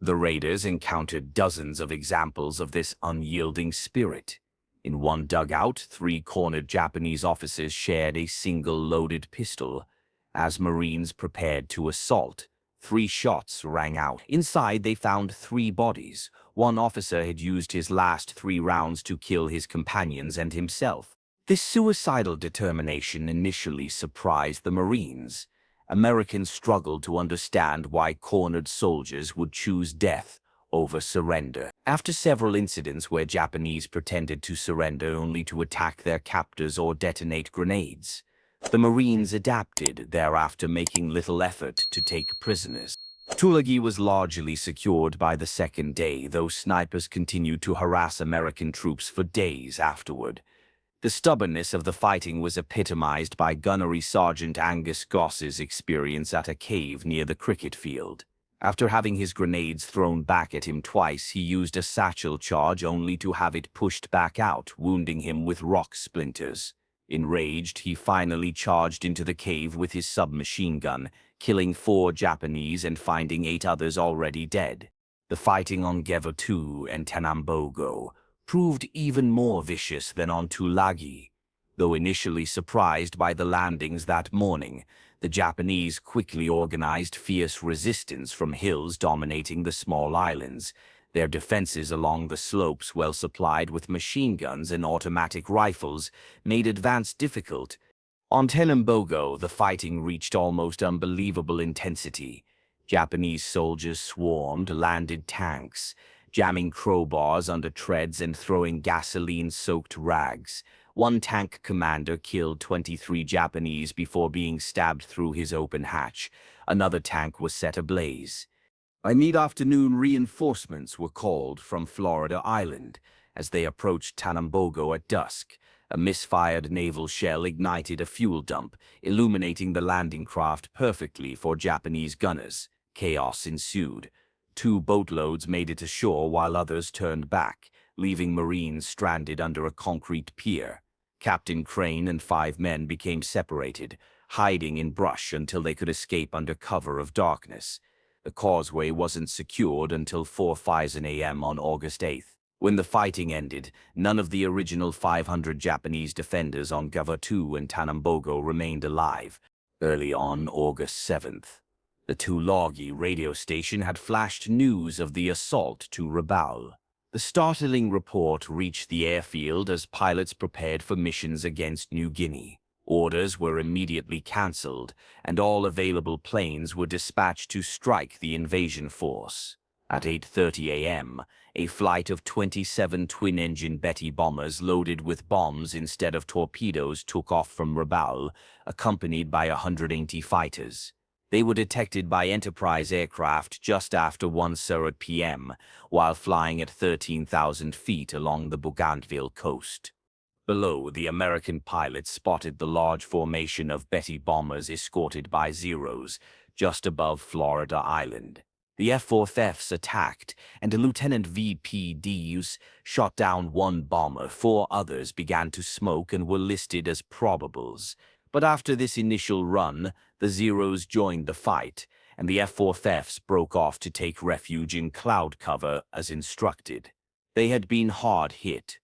The raiders encountered dozens of examples of this unyielding spirit. In one dugout, 3 cornered Japanese officers shared a single loaded pistol. As Marines prepared to assault, 3 shots rang out. Inside, they found 3 bodies. One officer had used his last 3 rounds to kill his companions and himself. This suicidal determination initially surprised the Marines. Americans struggled to understand why cornered soldiers would choose death over surrender. After several incidents where Japanese pretended to surrender only to attack their captors or detonate grenades, the Marines adapted, thereafter making little effort to take prisoners. Tulagi was largely secured by the second day, though snipers continued to harass American troops for days afterward. The stubbornness of the fighting was epitomized by Gunnery Sergeant Angus Goss's experience at a cave near the cricket field. After having his grenades thrown back at him twice, he used a satchel charge only to have it pushed back out, wounding him with rock splinters. Enraged, he finally charged into the cave with his submachine gun, killing 4 Japanese and finding 8 others already dead. The fighting on WW2 and Tanambogo proved even more vicious than on Tulagi. Though initially surprised by the landings that morning, the Japanese quickly organized fierce resistance from hills dominating the small islands. Their defenses along the slopes, well supplied with machine guns and automatic rifles, made advance difficult. On Tanambogo, the fighting reached almost unbelievable intensity. Japanese soldiers swarmed, landed tanks, jamming crowbars under treads and throwing gasoline-soaked rags. One tank commander killed 23 Japanese before being stabbed through his open hatch. Another tank was set ablaze. By mid-afternoon, reinforcements were called from Florida Island. As they approached Tanambogo at dusk, a misfired naval shell ignited a fuel dump, illuminating the landing craft perfectly for Japanese gunners. Chaos ensued. 2 boatloads made it ashore while others turned back, leaving Marines stranded under a concrete pier. Captain Crane and 5 men became separated, hiding in brush until they could escape under cover of darkness. The causeway wasn't secured until 4:05 a.m. on August 8th. When the fighting ended, none of the original 500 Japanese defenders on WW2 and Tanambogo remained alive. Early on August 7th, the Tulagi radio station had flashed news of the assault to Rabaul. The startling report reached the airfield as pilots prepared for missions against New Guinea. Orders were immediately cancelled, and all available planes were dispatched to strike the invasion force. At 8:30 a.m., a flight of 27 twin-engine Betty bombers loaded with bombs instead of torpedoes took off from Rabaul, accompanied by 180 fighters. They were detected by Enterprise aircraft just after 1:00 p.m., while flying at 13,000 feet along the Bougainville coast. Below, the American pilots spotted the large formation of Betty bombers escorted by Zeros just above Florida Island. The F-4Fs attacked, and Lieutenant V.P. Dews shot down 1 bomber. 4 others began to smoke and were listed as probables. But after this initial run, the Zeros joined the fight, and the F-4Fs broke off to take refuge in cloud cover as instructed. They had been hard hit.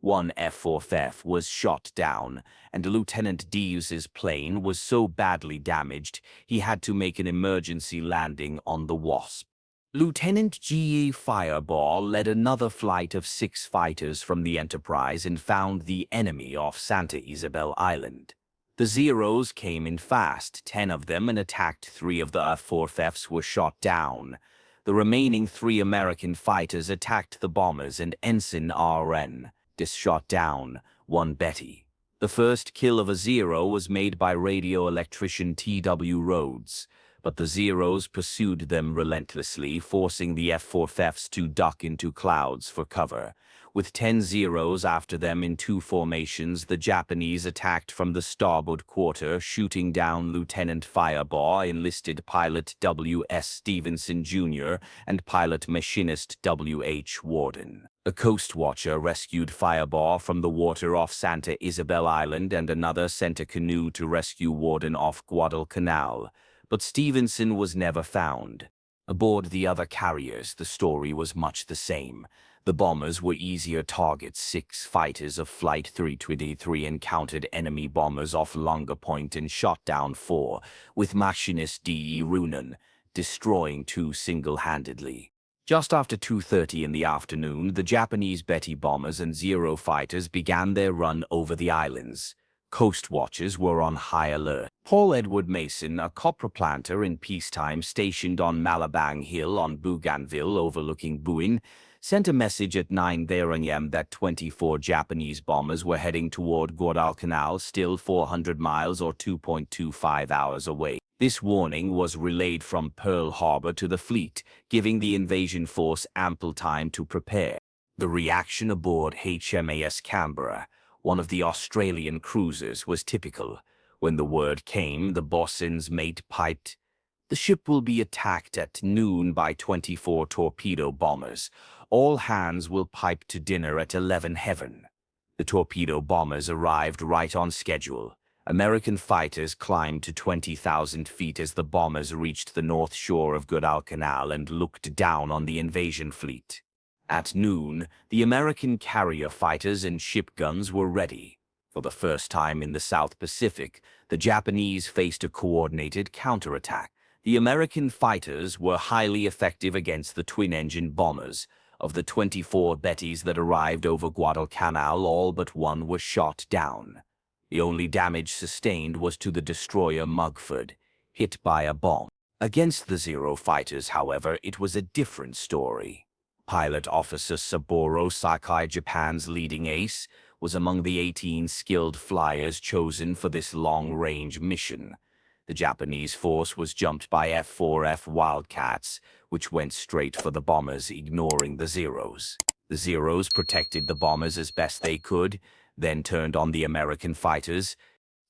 1 F-4F was shot down, and Lieutenant Dews's plane was so badly damaged he had to make an emergency landing on the Wasp. Lieutenant G.E. Fireball led another flight of 6 fighters from the Enterprise and found the enemy off Santa Isabel Island. The Zeros came in fast, 10 of them, and attacked. 3 of the F-4Fs were shot down. The remaining 3 American fighters attacked the bombers, and Ensign R.N. shot down 1 Betty. The first kill of a Zero was made by radio electrician T.W. Rhodes, but the Zeros pursued them relentlessly, forcing the F-4Fs to duck into clouds for cover. With 10 Zeros after them in 2 formations, the Japanese attacked from the starboard quarter, shooting down Lieutenant Firebaugh, enlisted pilot W.S. Stevenson Jr., and pilot machinist W.H. Warden. A coast watcher rescued Firebaugh from the water off Santa Isabel Island, and another sent a canoe to rescue Warden off Guadalcanal. But Stevenson was never found. Aboard the other carriers, the story was much the same. The bombers were easier targets. 6 fighters of Flight 323 encountered enemy bombers off Lunga Point and shot down 4, with machinist D.E. Roonan destroying 2 single-handedly. Just after 2:30 in the afternoon, the Japanese Betty bombers and Zero fighters began their run over the islands. Coast watchers were on high alert. Paul Edward Mason, a copra planter in peacetime stationed on Malabang Hill on Bougainville overlooking Buin, sent a message at 9:00 a.m. that 24 Japanese bombers were heading toward Guadalcanal, still 400 miles or 2.25 hours away. This warning was relayed from Pearl Harbor to the fleet, giving the invasion force ample time to prepare. The reaction aboard HMAS Canberra, one of the Australian cruisers, was typical. When the word came, the boatswain's mate piped, "The ship will be attacked at noon by 24 torpedo bombers. All hands will pipe to dinner at 11 heaven." The torpedo bombers arrived right on schedule. American fighters climbed to 20,000 feet as the bombers reached the north shore of Guadalcanal and looked down on the invasion fleet. At noon, the American carrier fighters and ship guns were ready. For the first time in the South Pacific, the Japanese faced a coordinated counterattack. The American fighters were highly effective against the twin-engine bombers. Of the 24 Bettys that arrived over Guadalcanal, all but 1 were shot down. The only damage sustained was to the destroyer Mugford, hit by a bomb. Against the Zero fighters, however, it was a different story. Pilot Officer Saburo Sakai, Japan's leading ace, was among the 18 skilled flyers chosen for this long-range mission. The Japanese force was jumped by F-4F Wildcats, which went straight for the bombers, ignoring the Zeros. The Zeros protected the bombers as best they could, then turned on the American fighters.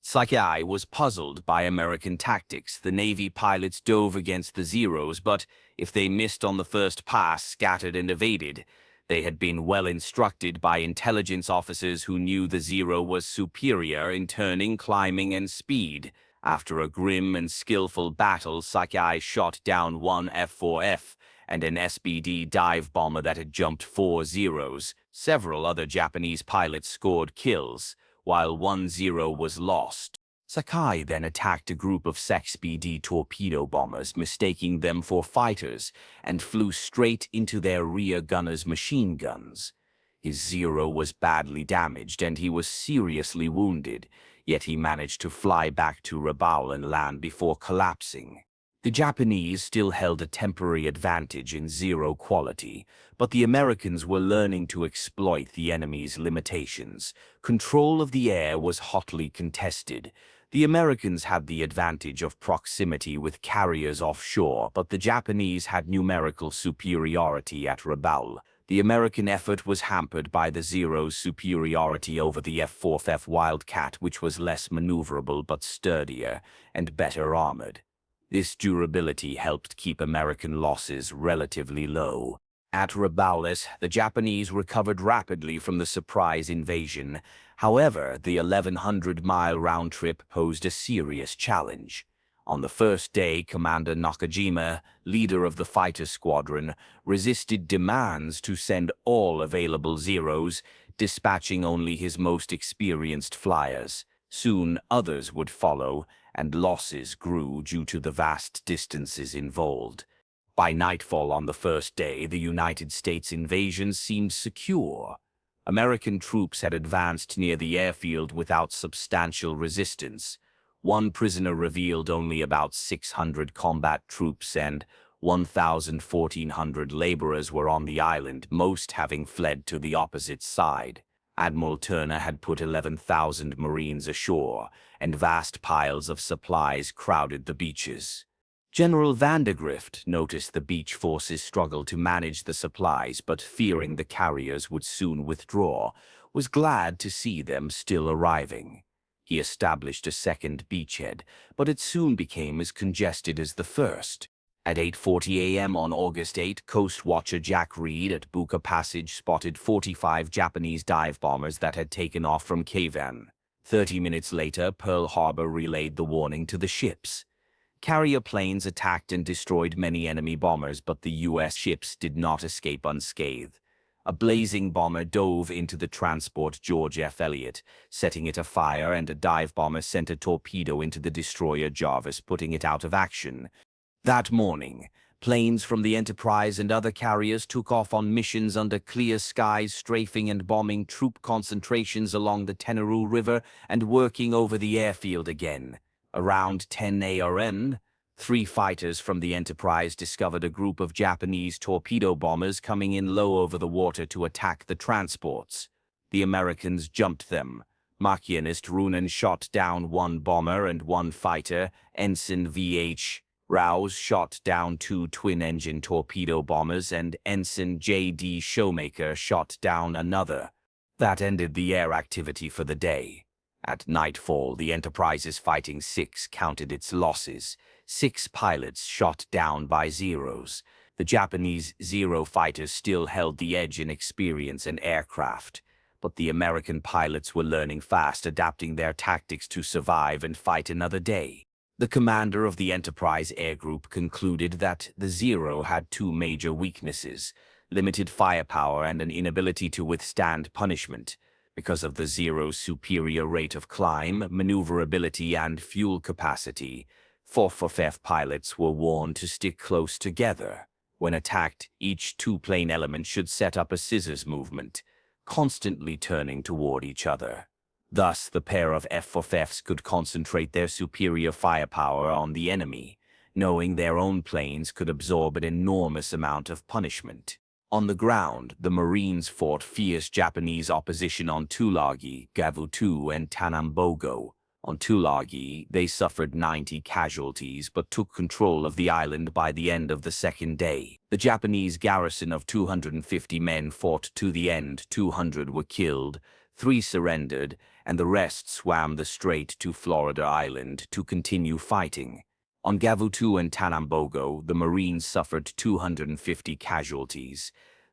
Sakai was puzzled by American tactics. The Navy pilots dove against the Zeros, but if they missed on the first pass, scattered and evaded. They had been well instructed by intelligence officers who knew the Zero was superior in turning, climbing, and speed. After a grim and skillful battle, Sakai shot down one F-4F and an SBD dive bomber that had jumped 4 Zeros. Several other Japanese pilots scored kills, while 1 Zero was lost. Sakai then attacked a group of SBD torpedo bombers, mistaking them for fighters, and flew straight into their rear gunners' machine guns. His Zero was badly damaged and he was seriously wounded, yet he managed to fly back to Rabaul and land before collapsing. The Japanese still held a temporary advantage in Zero quality, but the Americans were learning to exploit the enemy's limitations. Control of the air was hotly contested. The Americans had the advantage of proximity with carriers offshore, but the Japanese had numerical superiority at Rabaul. The American effort was hampered by the Zero's superiority over the F-4F Wildcat, which was less maneuverable but sturdier and better armored. This durability helped keep American losses relatively low. At Rabaul, the Japanese recovered rapidly from the surprise invasion. However, the 1,100-mile round trip posed a serious challenge. On the first day, Commander Nakajima, leader of the fighter squadron, resisted demands to send all available Zeros, dispatching only his most experienced flyers. Soon others would follow, and losses grew due to the vast distances involved. By nightfall on the first day, the United States invasion seemed secure. American troops had advanced near the airfield without substantial resistance. One prisoner revealed only about 600 combat troops and 1,400 laborers were on the island, most having fled to the opposite side. Admiral Turner had put 11,000 Marines ashore, and vast piles of supplies crowded the beaches. General Vandergrift noticed the beach forces struggle to manage the supplies, but fearing the carriers would soon withdraw, was glad to see them still arriving. He established a second beachhead, but it soon became as congested as the first. At 8:40 a.m. on August 8, Coast Watcher Jack Reed at Buka Passage spotted 45 Japanese dive bombers that had taken off from Cavan. 30 minutes later, Pearl Harbor relayed the warning to the ships. Carrier planes attacked and destroyed many enemy bombers, but the U.S. ships did not escape unscathed. A blazing bomber dove into the transport George F. Elliott, setting it afire, and a dive bomber sent a torpedo into the destroyer Jarvis, putting it out of action. That morning, planes from the Enterprise and other carriers took off on missions under clear skies, strafing and bombing troop concentrations along the Tenaru River and working over the airfield again. Around 10 a.m., 3 fighters from the Enterprise discovered a group of Japanese torpedo bombers coming in low over the water to attack the transports. The Americans jumped them. Machinist Runan shot down 1 bomber and 1 fighter. Ensign V.H. Rouse shot down 2 twin-engine torpedo bombers, and Ensign J.D. Showmaker shot down another. That ended the air activity for the day. At nightfall, the Enterprise's Fighting 6 counted its losses. 6 pilots shot down by Zeros. The Japanese Zero fighters still held the edge in experience and aircraft, but the American pilots were learning fast, adapting their tactics to survive and fight another day. The commander of the Enterprise Air Group concluded that the Zero had 2 major weaknesses: limited firepower and an inability to withstand punishment. Because of the Zero's superior rate of climb, maneuverability, and fuel capacity, 4FF pilots were warned to stick close together. When attacked, each 2-plane element should set up a scissors movement, constantly turning toward each other. Thus, the pair of F4Fs could concentrate their superior firepower on the enemy, knowing their own planes could absorb an enormous amount of punishment. On the ground, the Marines fought fierce Japanese opposition on Tulagi, WW2, and Tanambogo. On Tulagi, they suffered 90 casualties but took control of the island by the end of the second day. The Japanese garrison of 250 men fought to the end. 200 were killed, 3 surrendered, and the rest swam the strait to Florida Island to continue fighting. On WW2 and Tanambogo, the Marines suffered 250 casualties.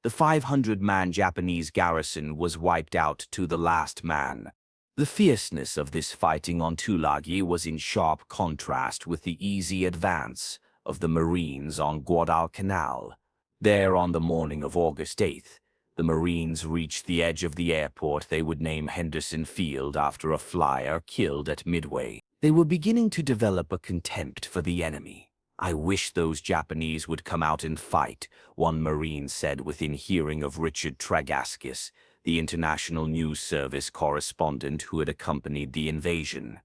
The 500-man Japanese garrison was wiped out to the last man. The fierceness of this fighting on Tulagi was in sharp contrast with the easy advance of the Marines on Guadalcanal. There, on the morning of August 8th, the Marines reached the edge of the airport they would name Henderson Field after a flyer killed at Midway. They were beginning to develop a contempt for the enemy. "I wish those Japanese would come out and fight," one Marine said within hearing of Richard Tregaskis, the International News Service correspondent who had accompanied the invasion.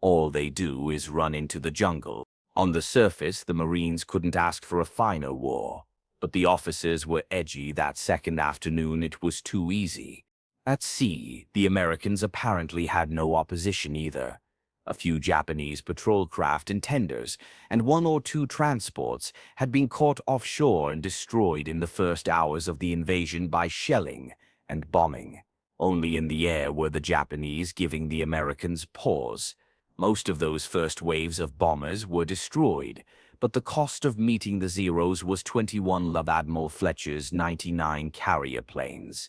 "All they do is run into the jungle." On the surface, the Marines couldn't ask for a finer war, but the officers were edgy that second afternoon. It was too easy. At sea, the Americans apparently had no opposition either. A few Japanese patrol craft and tenders, and one or two transports had been caught offshore and destroyed in the first hours of the invasion by shelling and bombing. Only in the air were the Japanese giving the Americans pause. Most of those first waves of bombers were destroyed, but the cost of meeting the Zeros was 21 of Admiral Fletcher's 99 carrier planes.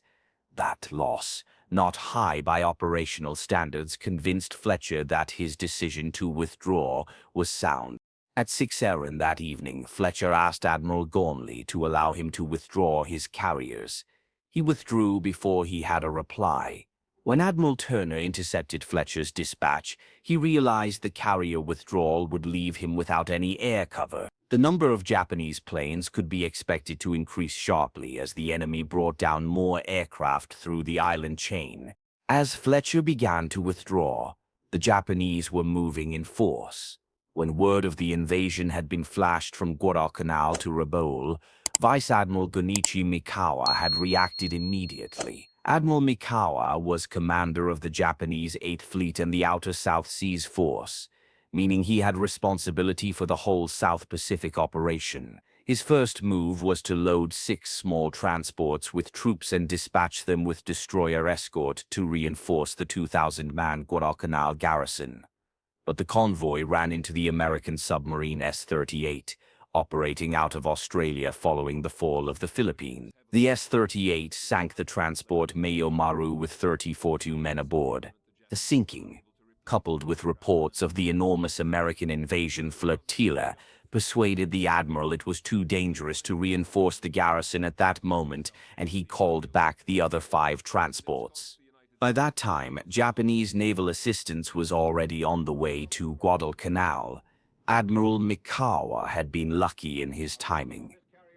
That loss, not high by operational standards, convinced Fletcher that his decision to withdraw was sound. At 6 a.m. that evening, Fletcher asked Admiral Gormley to allow him to withdraw his carriers. He withdrew before he had a reply. When Admiral Turner intercepted Fletcher's dispatch, he realized the carrier withdrawal would leave him without any air cover. The number of Japanese planes could be expected to increase sharply as the enemy brought down more aircraft through the island chain. As Fletcher began to withdraw, the Japanese were moving in force. When word of the invasion had been flashed from Guadalcanal to Rabaul, Vice Admiral Gunichi Mikawa had reacted immediately. Admiral Mikawa was commander of the Japanese 8th Fleet and the Outer South Seas Force, meaning he had responsibility for the whole South Pacific operation. His first move was to load 6 small transports with troops and dispatch them with destroyer escort to reinforce the 2,000-man Guadalcanal garrison. But the convoy ran into the American submarine S-38, operating out of Australia following the fall of the Philippines. The S-38 sank the transport Mayo Maru with 42 men aboard. The sinking, coupled with reports of the enormous American invasion flotilla, persuaded the admiral it was too dangerous to reinforce the garrison at that moment, and he called back the other 5 transports. By that time, Japanese naval assistance was already on the way to Guadalcanal. Admiral Mikawa had been lucky in his timing.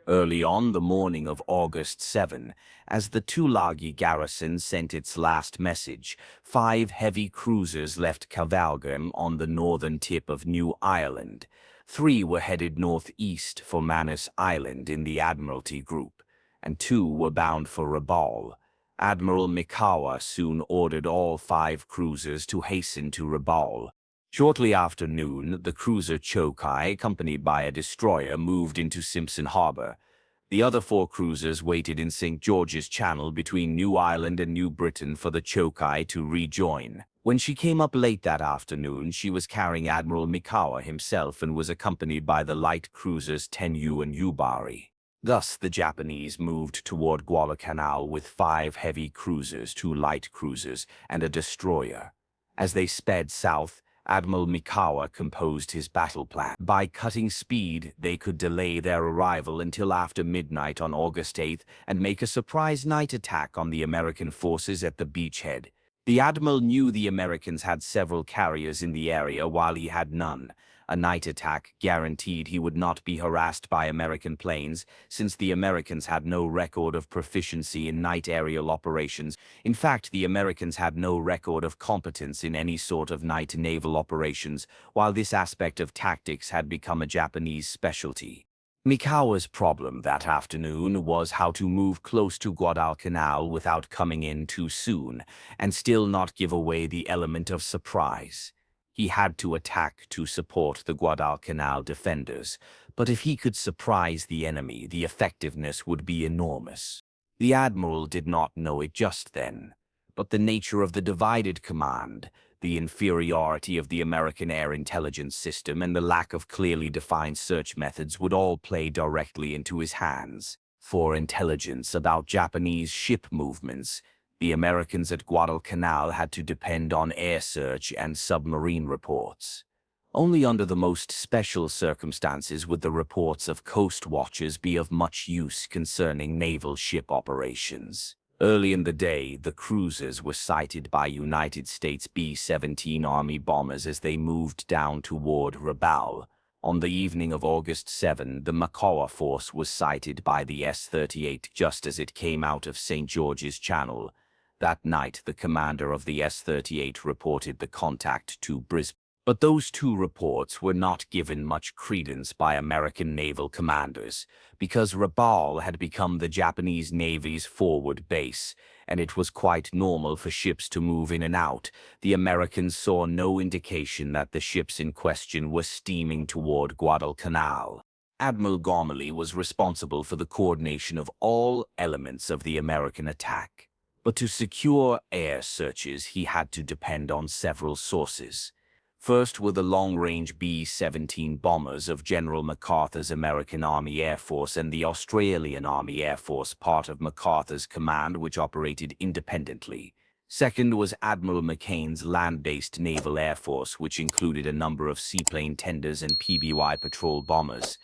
Early on the morning of August 7, as the Tulagi garrison sent its last message, 5 heavy cruisers left Cavalgam on the northern tip of New Ireland. 3 were headed northeast for Manus Island in the Admiralty Group, and 2 were bound for Rabaul. Admiral Mikawa soon ordered all 5 cruisers to hasten to Rabaul. Shortly after noon, the cruiser Chokai, accompanied by a destroyer, moved into Simpson Harbor. The other 4 cruisers waited in St. George's Channel between New Ireland and New Britain for the Chokai to rejoin. When she came up late that afternoon, she was carrying Admiral Mikawa himself and was accompanied by the light cruisers Tenyu and Yubari. Thus, the Japanese moved toward Guadalcanal with 5 heavy cruisers, 2 light cruisers, and a destroyer. As they sped south, Admiral Mikawa composed his battle plan. By cutting speed, they could delay their arrival until after midnight on August 8th and make a surprise night attack on the American forces at the beachhead. The admiral knew the Americans had several carriers in the area while he had none. A night attack guaranteed he would not be harassed by American planes, since the Americans had no record of proficiency in night aerial operations. In fact, the Americans had no record of competence in any sort of night naval operations, while this aspect of tactics had become a Japanese specialty. Mikawa's problem that afternoon was how to move close to Guadalcanal without coming in too soon, and still not give away the element of surprise. He had to attack to support the Guadalcanal defenders, but if he could surprise the enemy, the effectiveness would be enormous. The admiral did not know it just then, but the nature of the divided command, the inferiority of the American air intelligence system, and the lack of clearly defined search methods would all play directly into his hands. For intelligence about Japanese ship movements, the Americans at Guadalcanal had to depend on air search and submarine reports. Only under the most special circumstances would the reports of coast watchers be of much use concerning naval ship operations. Early in the day, the cruisers were sighted by United States B-17 Army bombers as they moved down toward Rabaul. On the evening of August 7, the Macao force was sighted by the S-38 just as it came out of St. George's Channel. That night, the commander of the S-38 reported the contact to Brisbane. But those two reports were not given much credence by American naval commanders, because Rabaul had become the Japanese Navy's forward base, and it was quite normal for ships to move in and out. The Americans saw no indication that the ships in question were steaming toward Guadalcanal. Admiral Gormley was responsible for the coordination of all elements of the American attack. But to secure air searches, he had to depend on several sources. First were the long-range B-17 bombers of General MacArthur's American Army Air Force and the Australian Army Air Force, part of MacArthur's command, which operated independently. Second was Admiral McCain's land-based Naval Air Force, which included a number of seaplane tenders and PBY patrol bombers.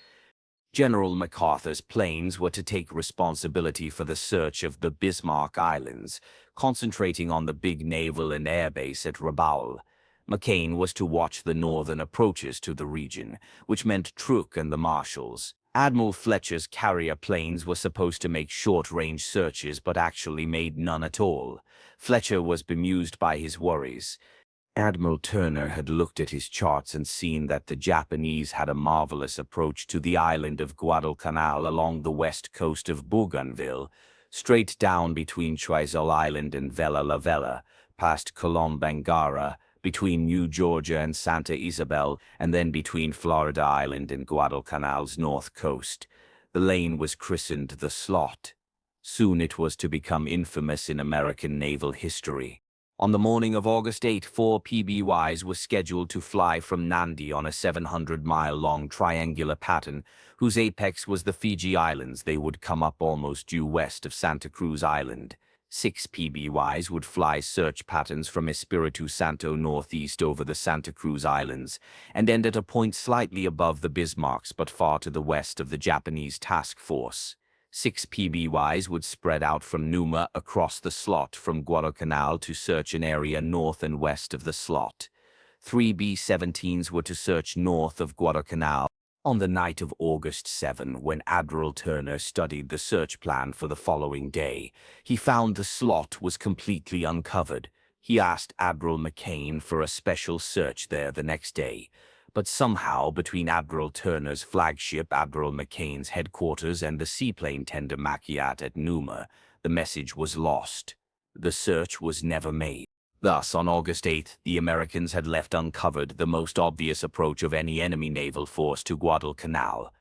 General MacArthur's planes were to take responsibility for the search of the Bismarck Islands, concentrating on the big naval and air base at Rabaul. McCain was to watch the northern approaches to the region, which meant Truk and the Marshalls. Admiral Fletcher's carrier planes were supposed to make short-range searches but actually made none at all. Fletcher was bemused by his worries. Admiral Turner had looked at his charts and seen that the Japanese had a marvelous approach to the island of Guadalcanal along the west coast of Bougainville, straight down between Choiseul Island and Vella La Vella, past Colombe Bangara, between New Georgia and Santa Isabel, and then between Florida Island and Guadalcanal's north coast. The lane was christened the Slot. Soon it was to become infamous in American naval history. On the morning of August 8, 4 PBYs were scheduled to fly from Nandi on a 700-mile-long triangular pattern, whose apex was the Fiji Islands. They would come up almost due west of Santa Cruz Island. 6 PBYs would fly search patterns from Espiritu Santo northeast over the Santa Cruz Islands, and end at a point slightly above the Bismarcks but far to the west of the Japanese task force. 6 PBYs would spread out from Numa across the Slot from Guadalcanal to search an area north and west of the Slot. 3 B-17s were to search north of Guadalcanal. On the night of August 7, when Admiral Turner studied the search plan for the following day, he found the Slot was completely uncovered. He asked Admiral McCain for a special search there the next day, but somehow between Admiral Turner's flagship, Admiral McCain's headquarters, and the seaplane tender Machiat at Numa, the message was lost. The search was never made. Thus, on August 8, the Americans had left uncovered the most obvious approach of any enemy naval force to Guadalcanal.